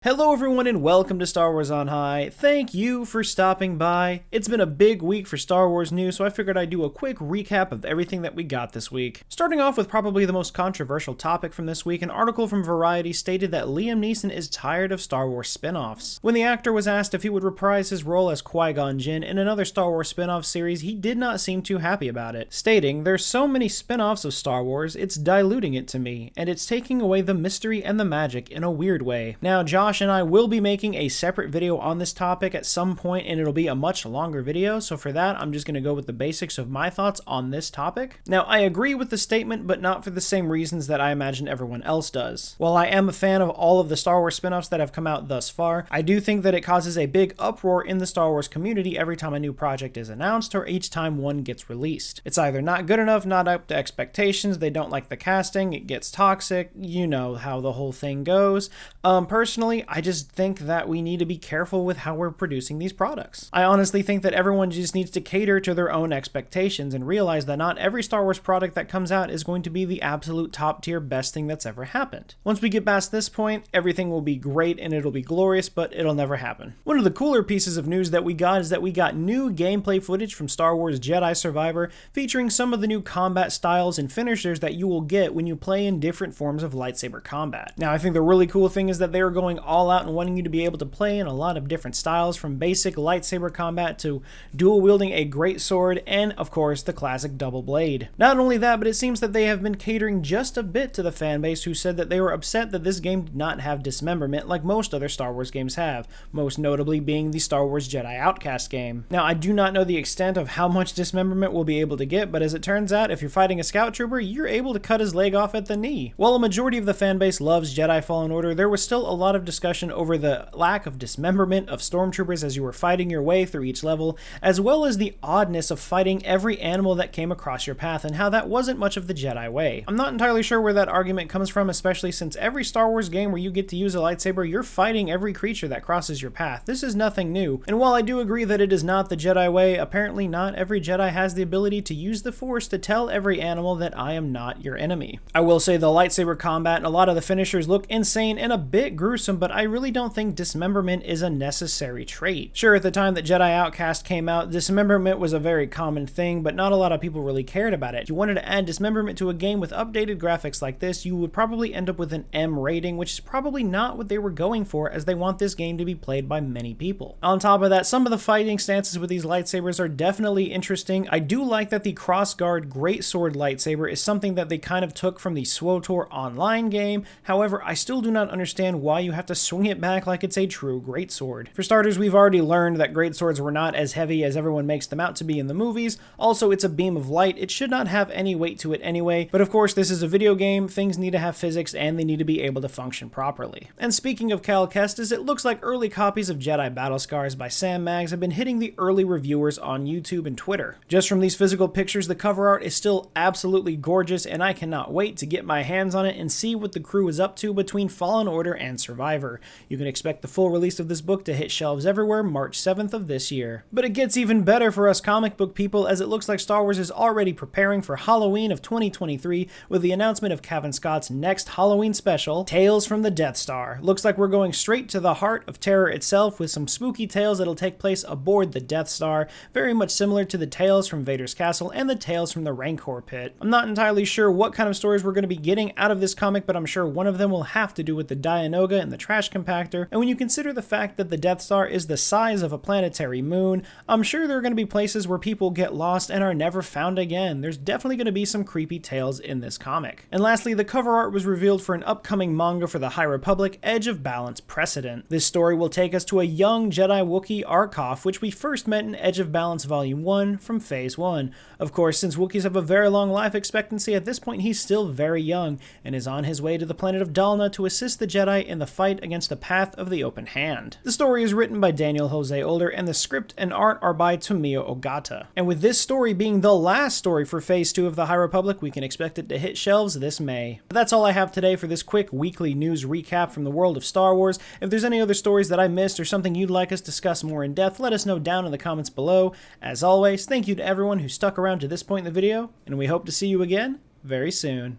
Hello everyone and welcome to Star Wars on High. Thank you for stopping by. It's been a big week for Star Wars news, so I figured I'd do a quick recap of everything that we got this week. Starting off with probably the most controversial topic from this week, an article from Variety stated that Liam Neeson is tired of Star Wars spin-offs. When the actor was asked if he would reprise his role as Qui-Gon Jinn in another Star Wars spin-off series, he did not seem too happy about it, stating, "There's so many spin-offs of Star Wars, it's diluting it to me, and it's taking away the mystery and the magic in a weird way." Now, Josh and I will be making a separate video on this topic at some point, and it'll be a much longer video, so for that I'm just going to go with the basics of my thoughts on this topic. Now, I agree with the statement, but not for the same reasons that I imagine everyone else does. While I am a fan of all of the Star Wars spin-offs that have come out thus far, I do think that it causes a big uproar in the Star Wars community every time a new project is announced or each time one gets released. It's either not good enough, not up to expectations, they don't like the casting, it gets toxic, you know how the whole thing goes. Personally, I just think that we need to be careful with how we're producing these products. I honestly think that everyone just needs to cater to their own expectations and realize that not every Star Wars product that comes out is going to be the absolute top tier best thing that's ever happened. Once we get past this point, everything will be great and it'll be glorious, but it'll never happen. One of the cooler pieces of news that we got is that we got new gameplay footage from Star Wars Jedi Survivor featuring some of the new combat styles and finishers that you will get when you play in different forms of lightsaber combat. Now, I think the really cool thing is that they are going all out and wanting you to be able to play in a lot of different styles, from basic lightsaber combat to dual wielding a great sword and of course the classic double blade. Not only that, but it seems that they have been catering just a bit to the fan base who said that they were upset that this game did not have dismemberment like most other Star Wars games have, most notably being the Star Wars Jedi Outcast game. Now, I do not know the extent of how much dismemberment we'll be able to get, but as it turns out, if you're fighting a scout trooper, you're able to cut his leg off at the knee. While a majority of the fan base loves Jedi Fallen Order, there was still a lot of discussion over the lack of dismemberment of stormtroopers as you were fighting your way through each level, as well as the oddness of fighting every animal that came across your path and how that wasn't much of the Jedi way. I'm not entirely sure where that argument comes from, especially since every Star Wars game where you get to use a lightsaber, you're fighting every creature that crosses your path. This is nothing new, and while I do agree that it is not the Jedi way, apparently not every Jedi has the ability to use the Force to tell every animal that I am not your enemy. I will say the lightsaber combat and a lot of the finishers look insane and a bit gruesome, but I really don't think dismemberment is a necessary trait. Sure, at the time that Jedi Outcast came out, dismemberment was a very common thing, but not a lot of people really cared about it. If you wanted to add dismemberment to a game with updated graphics like this, you would probably end up with an M rating, which is probably not what they were going for, as they want this game to be played by many people. On top of that, some of the fighting stances with these lightsabers are definitely interesting. I do like that the crossguard greatsword lightsaber is something that they kind of took from the SWTOR online game. However, I still do not understand why you have to swing it back like it's a true greatsword. For starters, we've already learned that greatswords were not as heavy as everyone makes them out to be in the movies. Also, it's a beam of light. It should not have any weight to it anyway, but of course this is a video game, things need to have physics and they need to be able to function properly. And speaking of Cal Kestis, it looks like early copies of Jedi Battle Scars by Sam Maggs have been hitting the early reviewers on YouTube and Twitter. Just from these physical pictures, the cover art is still absolutely gorgeous, and I cannot wait to get my hands on it and see what the crew is up to between Fallen Order and Survivor. You can expect the full release of this book to hit shelves everywhere March 7th of this year. But it gets even better for us comic book people, as it looks like Star Wars is already preparing for Halloween of 2023 with the announcement of Kevin Scott's next Halloween special, Tales from the Death Star. Looks like we're going straight to the heart of terror itself with some spooky tales that'll take place aboard the Death Star, very much similar to the tales from Vader's Castle and the tales from the Rancor Pit. I'm not entirely sure what kind of stories we're going to be getting out of this comic, but I'm sure one of them will have to do with the Dianoga and the trash compactor, and when you consider the fact that the Death Star is the size of a planetary moon, I'm sure there are going to be places where people get lost and are never found again. There's definitely going to be some creepy tales in this comic. And lastly, the cover art was revealed for an upcoming manga for the High Republic, Edge of Balance Precedent. This story will take us to a young Jedi Wookiee Arkoff, which we first met in Edge of Balance Volume 1 from Phase 1. Of course, since Wookiees have a very long life expectancy, at this point he's still very young and is on his way to the planet of Dalna to assist the Jedi in the fight against the Path of the Open Hand. The story is written by Daniel Jose Older, and the script and art are by Tomio Ogata. And with this story being the last story for Phase 2 of the High Republic, we can expect it to hit shelves this May. But that's all I have today for this quick weekly news recap from the world of Star Wars. If there's any other stories that I missed or something you'd like us to discuss more in depth, let us know down in the comments below. As always, thank you to everyone who stuck around to this point in the video, and we hope to see you again very soon.